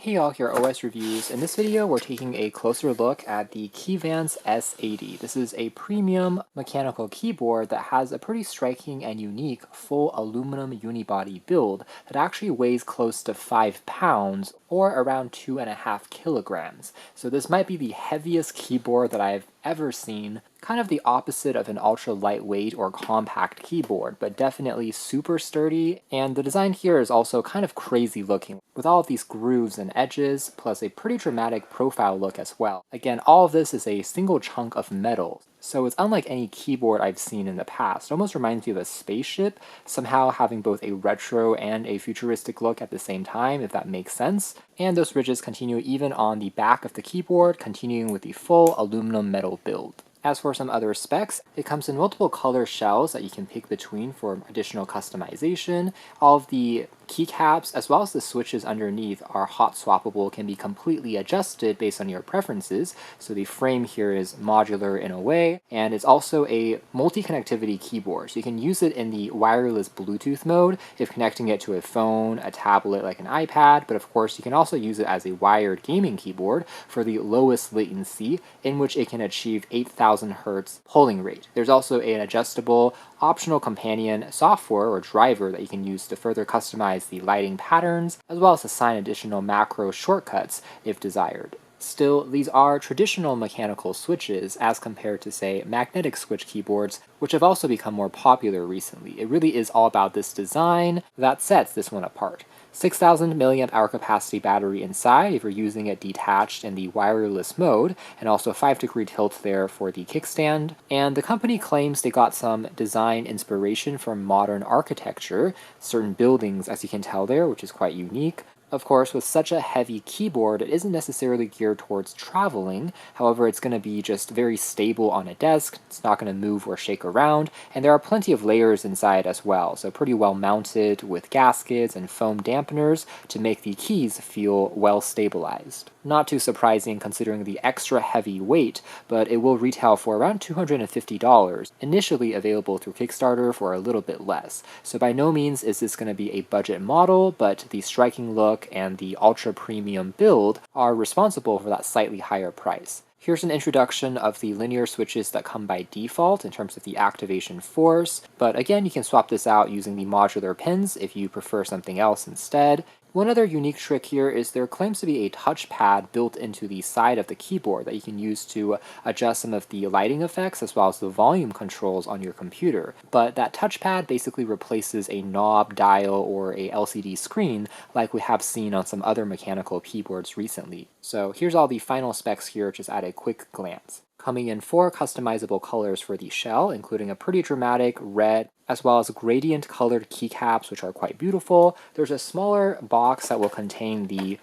Hey y'all, here are OS Reviews. In this video, we're taking a closer look at the Keyvance S80. This is a premium mechanical keyboard that has a pretty striking and unique full aluminum unibody build that actually weighs close to 5 pounds or around 2.5 kilograms. So this might be the heaviest keyboard that I've ever seen. Kind of the opposite of an ultra lightweight or compact keyboard, but definitely super sturdy, and the design here is also kind of crazy looking, with all of these grooves and edges, plus a pretty dramatic profile look as well. Again, all of this is a single chunk of metal, so it's unlike any keyboard I've seen in the past. It almost reminds me of a spaceship, somehow having both a retro and a futuristic look at the same time, if that makes sense. And those ridges continue even on the back of the keyboard, continuing with the full aluminum metal build. As for some other specs, it comes in multiple color shells that you can pick between for additional customization. All of the keycaps, as well as the switches underneath, are hot-swappable, can be completely adjusted based on your preferences, so the frame here is modular in a way, and it's also a multi-connectivity keyboard, so you can use it in the wireless Bluetooth mode if connecting it to a phone, a tablet like an iPad, but of course you can also use it as a wired gaming keyboard for the lowest latency, in which it can achieve 8,000 Hz polling rate. There's also an adjustable optional companion software or driver that you can use to further customize the lighting patterns, as well as assign additional macro shortcuts if desired. Still, these are traditional mechanical switches as compared to, say, magnetic switch keyboards, which have also become more popular recently. It really is all about this design that sets this one apart. 6,000 mAh capacity battery inside if you're using it detached in the wireless mode, and also 5-degree tilt there for the kickstand. And the company claims they got some design inspiration from modern architecture, certain buildings as you can tell there, which is quite unique. Of course, with such a heavy keyboard, it isn't necessarily geared towards traveling. However, it's going to be just very stable on a desk. It's not going to move or shake around, and there are plenty of layers inside as well, so pretty well mounted with gaskets and foam dampeners to make the keys feel well stabilized. Not too surprising considering the extra heavy weight, but it will retail for around $250, initially available through Kickstarter for a little bit less. So by no means is this going to be a budget model, but the striking look and the ultra premium build are responsible for that slightly higher price. Here's an introduction of the linear switches that come by default in terms of the activation force, but again, you can swap this out using the modular pins if you prefer something else instead. One other unique trick here is there claims to be a touchpad built into the side of the keyboard that you can use to adjust some of the lighting effects as well as the volume controls on your computer. But that touchpad basically replaces a knob, dial, or a LCD screen like we have seen on some other mechanical keyboards recently. So here's all the final specs here just at a quick glance. Coming in 4 customizable colors for the shell, including a pretty dramatic red, as well as gradient colored keycaps, which are quite beautiful. There's a smaller box that will contain the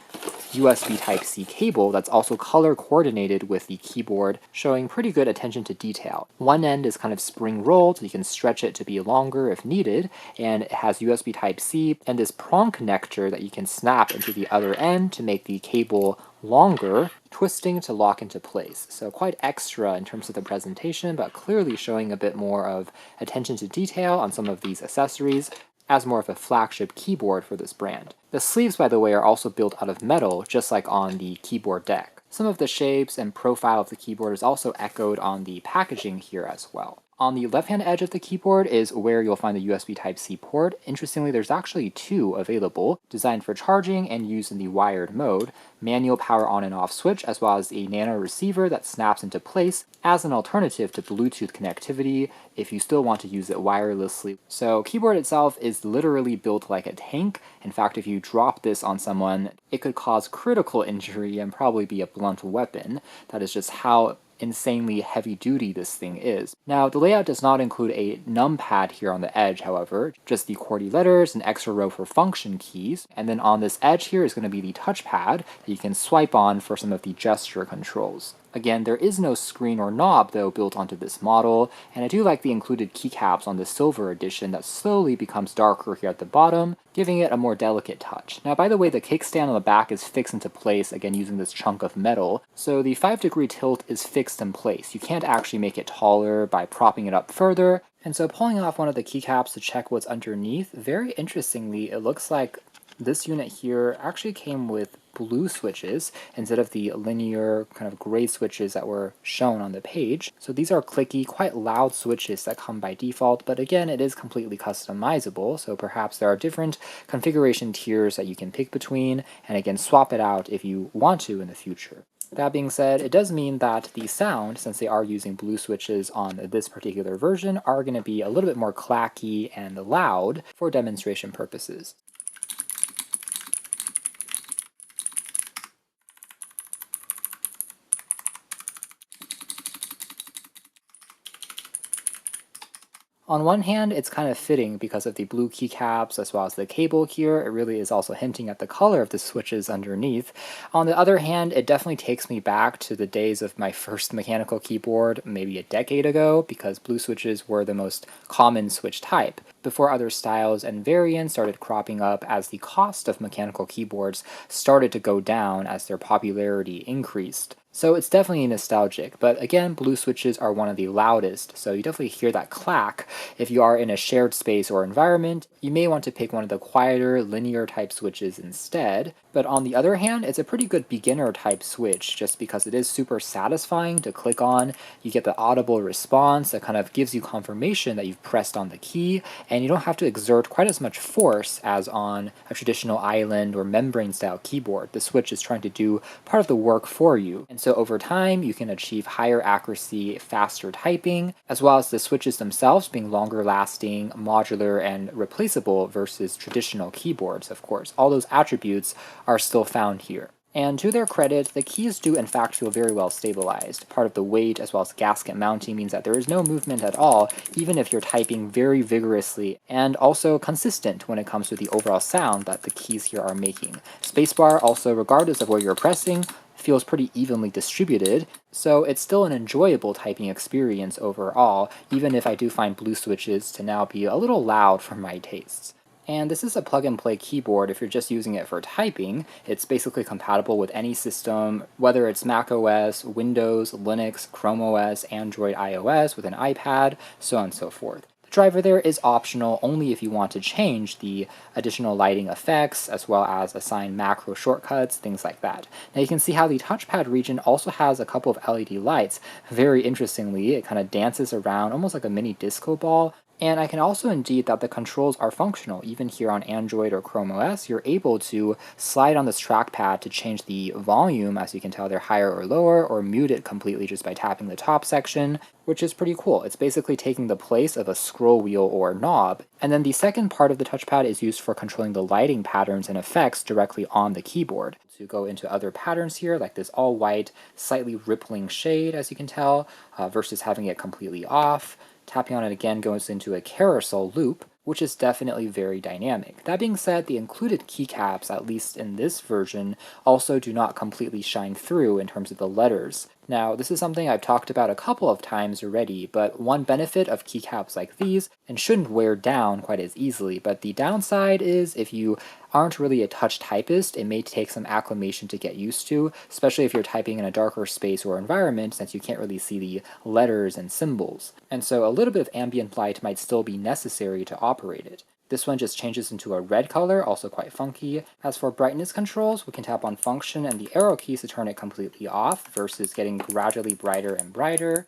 USB Type-C cable that's also color coordinated with the keyboard, showing pretty good attention to detail. One end is kind of spring rolled, so you can stretch it to be longer if needed, and it has USB Type-C and this prong connector that you can snap into the other end to make the cable longer, twisting to lock into place. So quite extra in terms of the presentation, but clearly showing a bit more of attention to detail on some of these accessories as more of a flagship keyboard for this brand. The sleeves, by the way, are also built out of metal, just like on the keyboard deck. Some of the shapes and profile of the keyboard is also echoed on the packaging here as well. On the left-hand edge of the keyboard is where you'll find the USB Type-C port. Interestingly, there's actually 2 available, designed for charging and used in the wired mode, manual power on and off switch, as well as a nano receiver that snaps into place as an alternative to Bluetooth connectivity if you still want to use it wirelessly. So keyboard itself is literally built like a tank. In fact, if you drop this on someone, it could cause critical injury and probably be a blunt weapon. That is just how insanely heavy-duty this thing is. Now, the layout does not include a numpad here on the edge, however, just the QWERTY letters, an extra row for function keys, and then on this edge here is going to be the touchpad that you can swipe on for some of the gesture controls. Again, there is no screen or knob, though, built onto this model, and I do like the included keycaps on the silver edition that slowly becomes darker here at the bottom, giving it a more delicate touch. Now, by the way, the kickstand on the back is fixed into place, again using this chunk of metal, so the 5-degree tilt is fixed in place. You can't actually make it taller by propping it up further, and so pulling off one of the keycaps to check what's underneath, very interestingly, it looks like this unit here actually came with blue switches instead of the linear kind of gray switches that were shown on the page. So these are clicky, quite loud switches that come by default, but again, it is completely customizable, so perhaps there are different configuration tiers that you can pick between, and again, swap it out if you want to in the future. That being said, it does mean that the sound, since they are using blue switches on this particular version, are going to be a little bit more clacky and loud for demonstration purposes. On one hand, it's kind of fitting because of the blue keycaps as well as the cable here. It really is also hinting at the color of the switches underneath. On the other hand, it definitely takes me back to the days of my first mechanical keyboard, maybe a decade ago, because blue switches were the most common switch type, before other styles and variants started cropping up as the cost of mechanical keyboards started to go down as their popularity increased. So it's definitely nostalgic, but again, blue switches are one of the loudest, so you definitely hear that clack. If you are in a shared space or environment, you may want to pick one of the quieter, linear type switches instead. But on the other hand, it's a pretty good beginner type switch just because it is super satisfying to click on. You get the audible response that kind of gives you confirmation that you've pressed on the key, and you don't have to exert quite as much force as on a traditional island or membrane style keyboard. The switch is trying to do part of the work for you. And so over time, you can achieve higher accuracy, faster typing, as well as the switches themselves being longer lasting, modular, and replaceable versus traditional keyboards, of course. All those attributes are still found here. And to their credit, the keys do in fact feel very well stabilized. Part of the weight as well as gasket mounting means that there is no movement at all, even if you're typing very vigorously, and also consistent when it comes to the overall sound that the keys here are making. Spacebar also, regardless of where you're pressing, feels pretty evenly distributed, so it's still an enjoyable typing experience overall, even if I do find blue switches to now be a little loud for my tastes. And this is a plug-and-play keyboard if you're just using it for typing. It's basically compatible with any system, whether it's Mac OS, Windows, Linux, Chrome OS, Android, iOS, with an iPad, so on and so forth. The driver there is optional only if you want to change the additional lighting effects, as well as assign macro shortcuts, things like that. Now you can see how the touchpad region also has a couple of LED lights. Very interestingly, it kind of dances around almost like a mini disco ball. And I can also indeed that the controls are functional. Even here on Android or Chrome OS, you're able to slide on this trackpad to change the volume, as you can tell they're higher or lower, or mute it completely just by tapping the top section, which is pretty cool. It's basically taking the place of a scroll wheel or knob. And then the second part of the touchpad is used for controlling the lighting patterns and effects directly on the keyboard. To go into other patterns here, like this all-white, slightly rippling shade, as you can tell, versus having it completely off. Tapping on it again goes into a carousel loop, which is definitely very dynamic. That being said, the included keycaps, at least in this version, also do not completely shine through in terms of the letters. Now, this is something I've talked about a couple of times already, but one benefit of keycaps like these, and shouldn't wear down quite as easily, but the downside is if you aren't really a touch typist, it may take some acclimation to get used to, especially if you're typing in a darker space or environment, since you can't really see the letters and symbols. And so a little bit of ambient light might still be necessary to operate it. This one just changes into a red color, also quite funky. As for brightness controls, we can tap on function and the arrow keys to turn it completely off versus getting gradually brighter and brighter.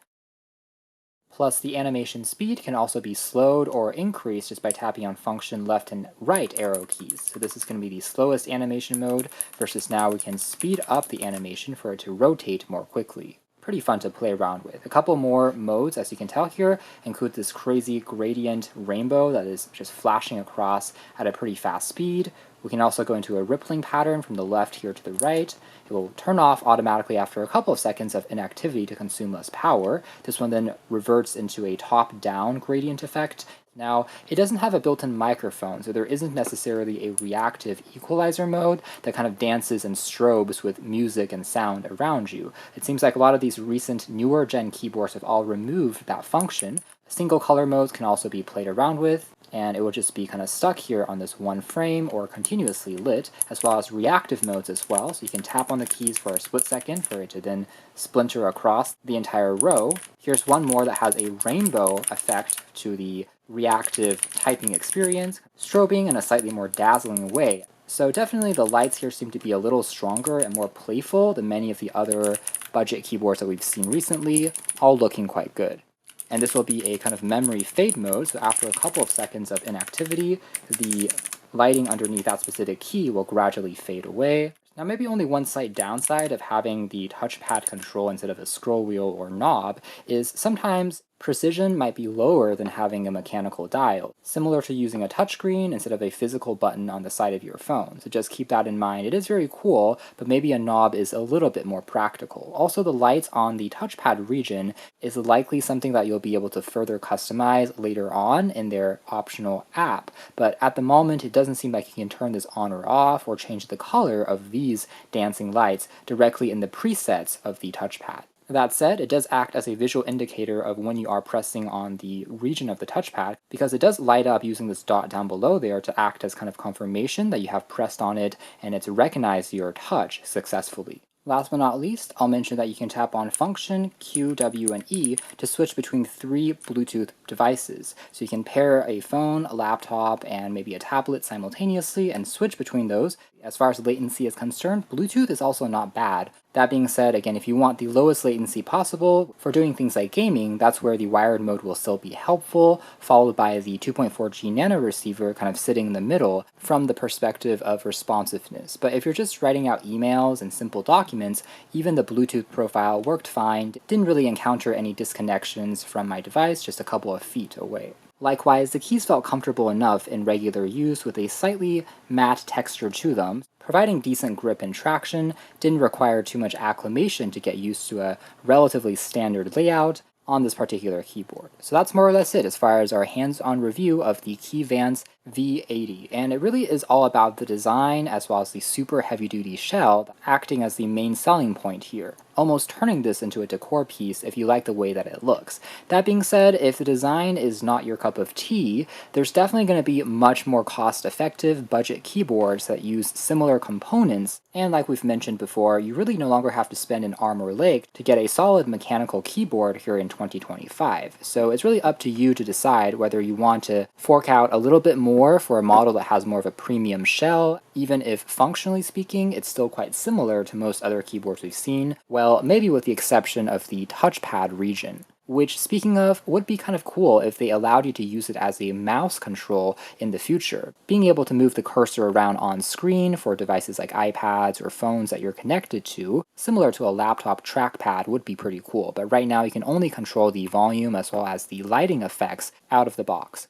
Plus, the animation speed can also be slowed or increased just by tapping on function left and right arrow keys. So this is going to be the slowest animation mode, versus now we can speed up the animation for it to rotate more quickly. Pretty fun to play around with. A couple more modes, as you can tell here, include this crazy gradient rainbow that is just flashing across at a pretty fast speed. We can also go into a rippling pattern from the left here to the right. It will turn off automatically after a couple of seconds of inactivity to consume less power. This one then reverts into a top-down gradient effect. Now, it doesn't have a built-in microphone, so there isn't necessarily a reactive equalizer mode that kind of dances and strobes with music and sound around you. It seems like a lot of these recent newer gen keyboards have all removed that function. Single color modes can also be played around with, and it will just be kind of stuck here on this one frame or continuously lit, as well as reactive modes as well, so you can tap on the keys for a split second for it to then splinter across the entire row. Here's one more that has a rainbow effect to the reactive typing experience, strobing in a slightly more dazzling way. So definitely the lights here seem to be a little stronger and more playful than many of the other budget keyboards that we've seen recently, all looking quite good. And this will be a kind of memory fade mode, so after a couple of seconds of inactivity, the lighting underneath that specific key will gradually fade away. Now maybe only one slight downside of having the touchpad control instead of a scroll wheel or knob is sometimes precision might be lower than having a mechanical dial, similar to using a touchscreen instead of a physical button on the side of your phone. So just keep that in mind. It is very cool, but maybe a knob is a little bit more practical. Also, the lights on the touchpad region is likely something that you'll be able to further customize later on in their optional app, but at the moment it doesn't seem like you can turn this on or off or change the color of these dancing lights directly in the presets of the touchpad. That said, it does act as a visual indicator of when you are pressing on the region of the touchpad, because it does light up using this dot down below there to act as kind of confirmation that you have pressed on it and it's recognized your touch successfully. Last but not least, I'll mention that you can tap on Function, Q, W, and E to switch between 3 Bluetooth devices. So you can pair a phone, a laptop, and maybe a tablet simultaneously and switch between those. As far as latency is concerned, Bluetooth is also not bad. That being said, again, if you want the lowest latency possible for doing things like gaming, that's where the wired mode will still be helpful, followed by the 2.4G nano receiver kind of sitting in the middle from the perspective of responsiveness. But if you're just writing out emails and simple documents, even the Bluetooth profile worked fine. Didn't really encounter any disconnections from my device, just a couple of feet away. Likewise, the keys felt comfortable enough in regular use with a slightly matte texture to them, providing decent grip and traction, didn't require too much acclimation to get used to a relatively standard layout on this particular keyboard. So that's more or less it as far as our hands-on review of the Keyvance V80, and it really is all about the design as well as the super heavy-duty shell acting as the main selling point here, almost turning this into a decor piece if you like the way that it looks. That being said, if the design is not your cup of tea, there's definitely going to be much more cost-effective budget keyboards that use similar components, and like we've mentioned before, you really no longer have to spend an arm or leg to get a solid mechanical keyboard here in 2025. So it's really up to you to decide whether you want to fork out a little bit more for a model that has more of a premium shell, even if functionally speaking it's still quite similar to most other keyboards we've seen, well, maybe with the exception of the touchpad region, which, speaking of, would be kind of cool if they allowed you to use it as a mouse control in the future. Being able to move the cursor around on screen for devices like iPads or phones that you're connected to, similar to a laptop trackpad, would be pretty cool, but right now you can only control the volume as well as the lighting effects out of the box.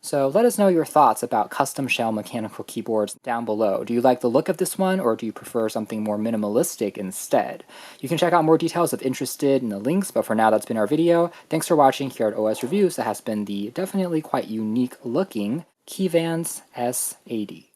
So let us know your thoughts about custom shell mechanical keyboards down below. Do you like the look of this one, or do you prefer something more minimalistic instead? You can check out more details if interested in the links, but for now that's been our video. Thanks for watching here at OS Reviews. That has been the definitely quite unique looking Keyvance S80.